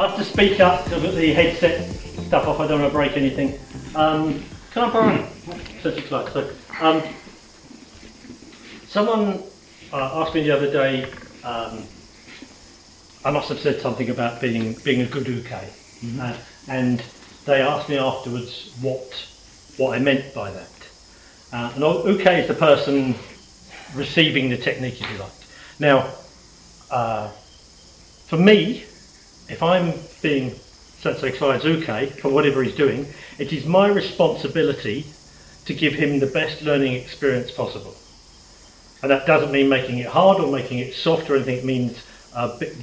I have to speak up because I've got the headset stuff off. I don't want to break anything. Can I borrow such a clock? So, someone asked me the other day. I must have said something about being a good UKE, and they asked me afterwards what I meant by that. And UKE is the person receiving the technique, if you like. Now, for me, if I'm being, let's say, Clyde's UKE for whatever he's doing, it is my responsibility to give him the best learning experience possible. And that doesn't mean making it hard or making it soft or anything. It means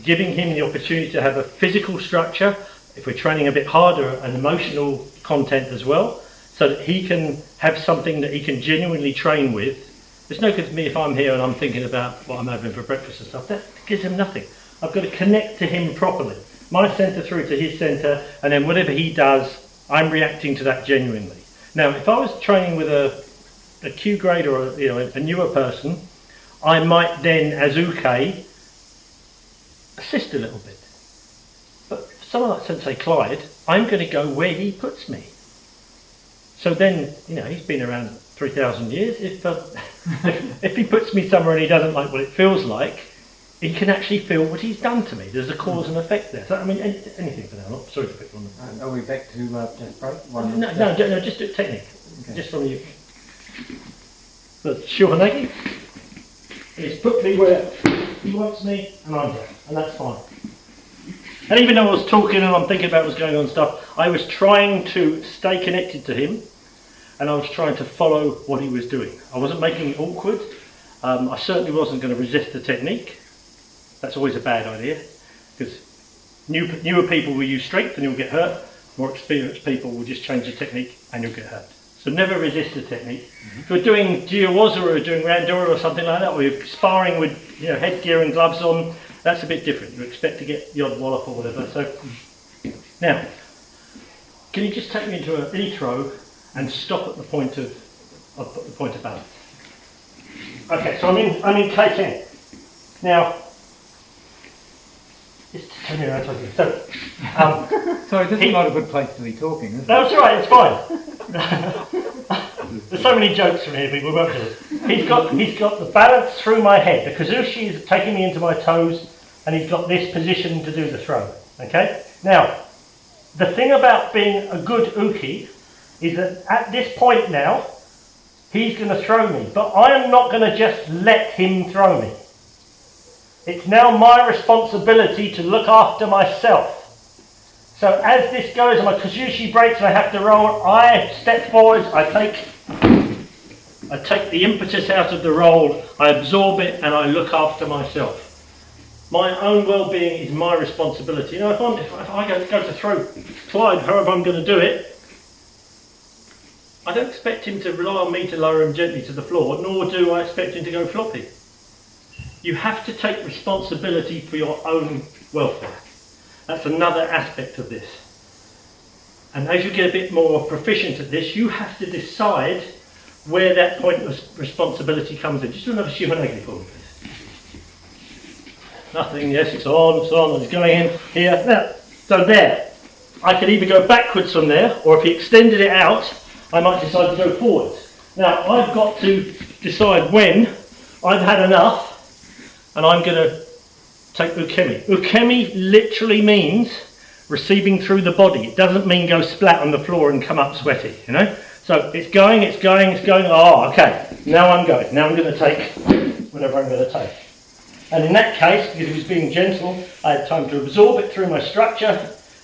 giving him the opportunity to have a physical structure, if we're training a bit harder, an emotional content as well, so that he can have something that he can genuinely train with. There's no good to me if I'm here and I'm thinking about what I'm having for breakfast and stuff. That gives him nothing. I've got to connect to him properly. My centre through to his centre, and then whatever he does, I'm reacting to that genuinely. Now, if I was training with a Q grade or a newer person, I might then, as UKE, assist a little bit. But for someone like Sensei Clyde, I'm going to go where he puts me. So then, he's been around 3,000 years. If he puts me somewhere and he doesn't like what it feels like, he can actually feel what he's done to me. There's a cause and effect there. So, I mean, anything for now. I'm not sorry to pick on them. Are we back to just break? No, just do technique. Okay. Just from you. So, Shiohanagi. He's put me where he wants me, and I'm there. And that's fine. And even though I was talking and I'm thinking about what's going on and stuff, I was trying to stay connected to him, and I was trying to follow what he was doing. I wasn't making it awkward. I certainly wasn't going to resist the technique. That's always a bad idea, because newer people will use strength and you'll get hurt. More experienced people will just change the technique and you'll get hurt. So never resist the technique. If we're doing Jiawaza or doing Randora or something like that, or you're sparring with headgear and gloves on, that's a bit different. You expect to get the odd wallop or whatever. So now, can you just take me into an intro and stop at the point of balance? Okay, so I'm in K10 now. So, sorry, this is not a good place to be talking, is it? No, it's all right, it's fine. There's so many jokes from here, people won't do it. He's got the balance through my head. The kazushi is taking me into my toes, and he's got this position to do the throw. Okay? Now, the thing about being a good uke is that at this point now, he's going to throw me, but I am not going to just let him throw me. It's now my responsibility to look after myself. So as this goes and my kazushi breaks and I have to roll, I step forward, I take the impetus out of the roll, I absorb it and I look after myself. My own well-being is my responsibility. If I go to throw Clyde, however I'm going to do it, I don't expect him to rely on me to lower him gently to the floor, nor do I expect him to go floppy. You have to take responsibility for your own welfare. That's another aspect of this. And as you get a bit more proficient at this, you have to decide where that point of responsibility comes in. Just do another Shiohanagi for me, please. Nothing, yes, it's on, it's going in here. Now, so there. I could either go backwards from there, or if he extended it out, I might decide to go forwards. Now, I've got to decide when I've had enough, and I'm going to take ukemi. Ukemi literally means receiving through the body. It doesn't mean go splat on the floor and come up sweaty, So it's going. Oh, okay. Now I'm going. Now I'm going to take whatever I'm going to take. And in that case, because he was being gentle, I had time to absorb it through my structure.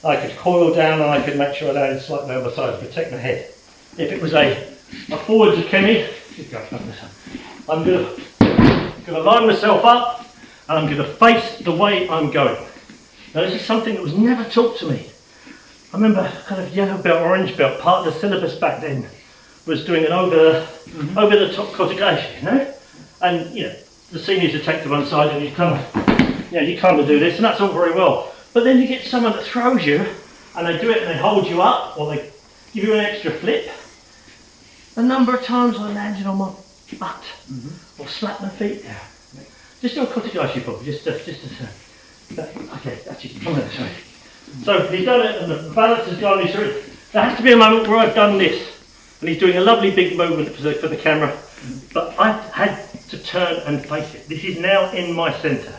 I could coil down and I could make sure I landed slightly over the side to protect my head. If it was a forward ukemi, I'm going to line myself up and I'm going to face the way I'm going. Now this is something that was never taught to me. I remember kind of yellow belt, orange belt, part of the syllabus back then was doing an over the top kotegaeshi, And the seniors would take to one side and you kind of do this, and that's all very well. But then you get someone that throws you and they do it and they hold you up or they give you an extra flip. A number of times I landed on my butt or slapped my feet down. Just do a kotegaeshi for me, just a turn. Okay, that's it, come on, sorry. So he's done it and the balance has gone. There has to be a moment where I've done this. And he's doing a lovely big movement for the camera. But I've had to turn and face it. This is now in my centre.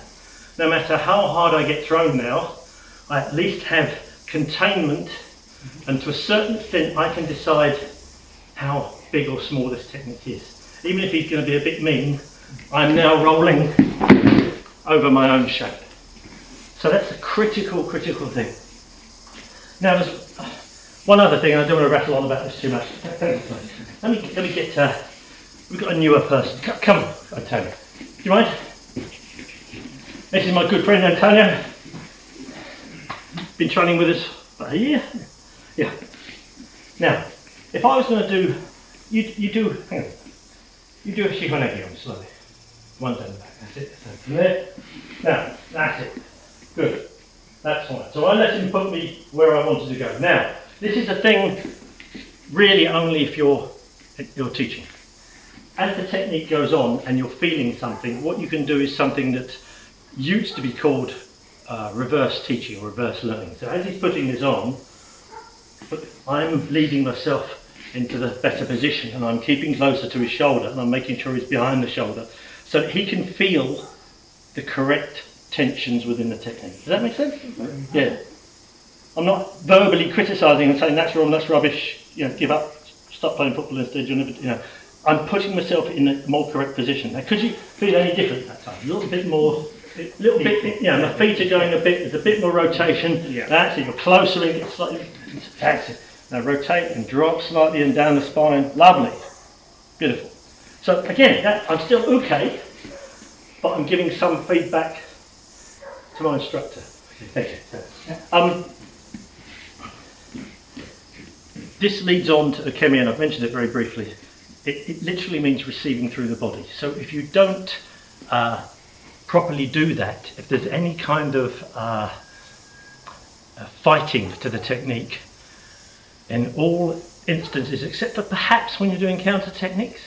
No matter how hard I get thrown now, I at least have containment, and to a certain extent I can decide how big or small this technique is. Even if he's going to be a bit mean, I'm now rolling over my own shape. So that's a critical thing. Now there's one other thing, and I don't want to rattle on about this too much. Let me get, we've got a newer person. Come on, Antonio. Do you mind? This is my good friend Antonio. Been training with us about a year. Yeah. Now, if I was going to do, you do a shihanagi on slowly. One down the back, that's it. So from there. Now, that's it. Good. That's fine. So I let him put me where I wanted to go. Now, this is a thing really only if you're teaching. As the technique goes on and you're feeling something, what you can do is something that used to be called reverse teaching or reverse learning. So as he's putting this on, I'm leading myself into the better position and I'm keeping closer to his shoulder and I'm making sure he's behind the shoulder so that he can feel the correct tensions within the technique. Does that make sense? Mm-hmm. Yeah. I'm not verbally criticising and saying that's wrong, that's rubbish, give up, stop playing football instead, I'm putting myself in a more correct position. Now, could you feel any different that time? A little bit more, my feet are going a bit, there's a bit more rotation. Yeah. That's it, you're closer in, slightly, that's it. Now rotate and drop slightly and down the spine. Lovely. Beautiful. So again, I'm still okay, but I'm giving some feedback to my instructor. Thank you. This leads on to Ukemi, and I've mentioned it very briefly. It literally means receiving through the body. So if you don't properly do that, if there's any kind of fighting to the technique, in all instances, except for perhaps when you're doing counter techniques,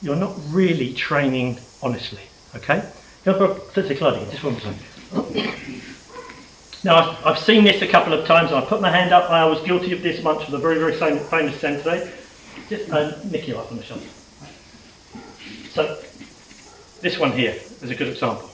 you're not really training honestly, okay? Just one second. Now, I've seen this a couple of times, and I put my hand up. I was guilty of this once with a very famous sensei. Just nick you up on the shoulder. So, this one here is a good example.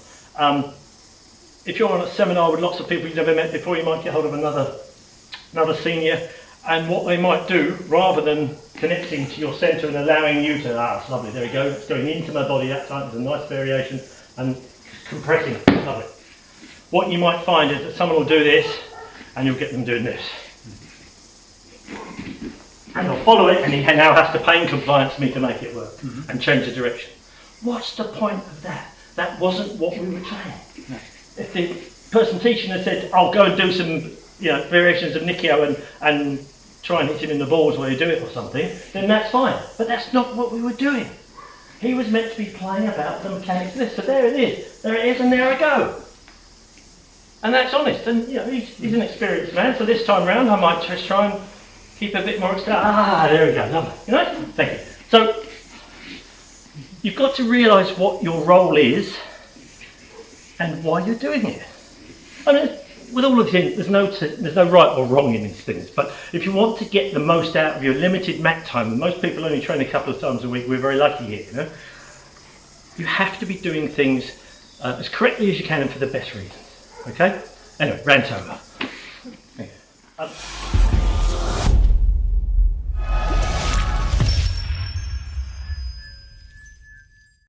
If you're on a seminar with lots of people you've never met before, you might get hold of another senior, and what they might do, rather than connecting to your centre and allowing you to, it's lovely, there we go, it's going into my body that time, there's a nice variation, and compressing, lovely. What you might find is that someone will do this, and you'll get them doing this. And they'll follow it, and he now has to pain compliance me to make it work, and change the direction. What's the point of that? That wasn't what we were training. No. If the person teaching had said, I'll go and do some variations of Nikio and try and hit him in the balls while you do it or something, then that's fine. But that's not what we were doing. He was meant to be playing about the mechanics of this. So there it is, and there I go. And that's honest. And he's an experienced man, so this time round I might just try and keep a bit more there we go, lovely. Thank you. So you've got to realise what your role is and why you're doing it. I mean, with all of things, there's no right or wrong in these things, but if you want to get the most out of your limited mat time, and most people only train a couple of times a week, we're very lucky here, you have to be doing things as correctly as you can and for the best reasons. Okay? Anyway, rant over.